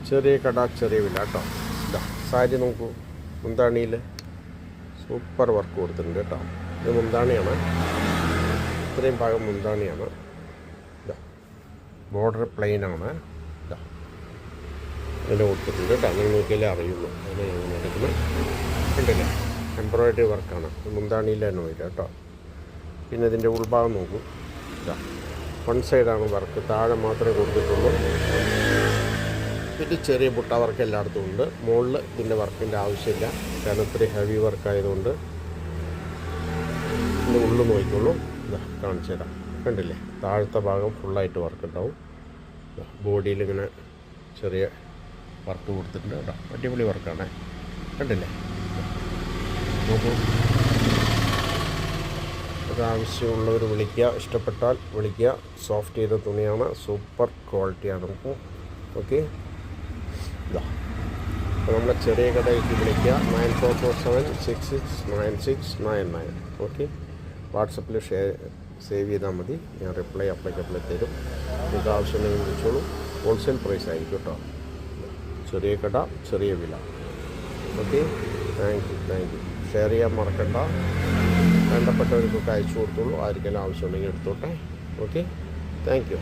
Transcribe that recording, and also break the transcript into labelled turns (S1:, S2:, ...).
S1: ചെറിയ കട ചെറിയ വില കേട്ടോ. ഇതാ സാരി നോക്കൂ, മുന്താണിയിൽ സൂപ്പർ വർക്ക് കൊടുത്തിട്ടുണ്ട് കേട്ടോ. ഇത് മുന്താണിയാണ്, ഇത്രയും ഭാഗം മുന്താണിയാണ്. ഇതാ ബോർഡർ പ്ലെയിനാണ്. ഇതാ അതിന് കൊടുത്തിട്ടുണ്ട് കേട്ടോ. അങ്ങനെ നോക്കിയാലേ അറിയുള്ളൂ അതിനെ എങ്ങനെ എടുക്കുന്നത്. കണ്ടില്ലേ, എംബ്രോയിഡറി വർക്കാണ്, മുന്താണിയിൽ തന്നെ വരിക കേട്ടോ. പിന്നെ ഇതിൻ്റെ ഉൾഭാഗം നോക്കൂ. ഇതാ വൺ സൈഡാണ് വർക്ക്, താഴെ മാത്രമേ കൊടുത്തിട്ടുള്ളൂ. പിന്നെ ചെറിയ ബുട്ട വർക്ക് എല്ലായിടത്തും ഉണ്ട്. മുകളിൽ ഇതിൻ്റെ വർക്കിൻ്റെ ആവശ്യമില്ല, കാരണം ഇത്രയും ഹെവി വർക്കായതുകൊണ്ട്. ഇതിൻ്റെ ഉള്ളിൽ നോക്കിക്കോളൂ. ഇതാ കാണിച്ചു തരാം. കണ്ടില്ലേ, താഴത്തെ ഭാഗം ഫുള്ളായിട്ട് വർക്ക് ഉണ്ടാവും. ബോഡിയിൽ ഇങ്ങനെ ചെറിയ വർക്ക് കൊടുത്തിട്ടുണ്ട് കേട്ടോ. അടിപൊളി വർക്കാണ്, കണ്ടില്ലേ. നോക്കൂ, ആവശ്യമുള്ളവർ വിളിക്കുക, ഇഷ്ടപ്പെട്ടാൽ വിളിക്കുക. സോഫ്റ്റ് ചെയ്ത തുണിയാണ്, സൂപ്പർ ക്വാളിറ്റിയാണ് നമുക്ക്. ഓക്കെ, ഇതാ അപ്പോൾ നമ്മളെ ചെറിയ കടയിലേക്ക് വിളിക്കുക. 9447669699. ഓക്കെ, വാട്സപ്പിൽ സേവ് ചെയ്താൽ മതി, ഞാൻ റിപ്ലൈ അപ്ലൈക്കപ്പിൾ തരും. നിങ്ങൾക്ക് ആവശ്യമുണ്ടെങ്കിൽ വിളിച്ചോളൂ. ഹോൾസെയിൽ പ്രൈസ് ആയിരിക്കും കേട്ടോ. ചെറിയ കട ചെറിയ വില. Okay, thank you. ഷെയർ ചെയ്യാൻ മറക്കണ്ട. വേണ്ടപ്പെട്ടവർക്കൊക്കെ അയച്ചു കൊടുത്തോളൂ. ആർക്കെല്ലാം ആവശ്യമുണ്ടെങ്കിൽ എടുത്തോട്ടെ. Okay, thank you.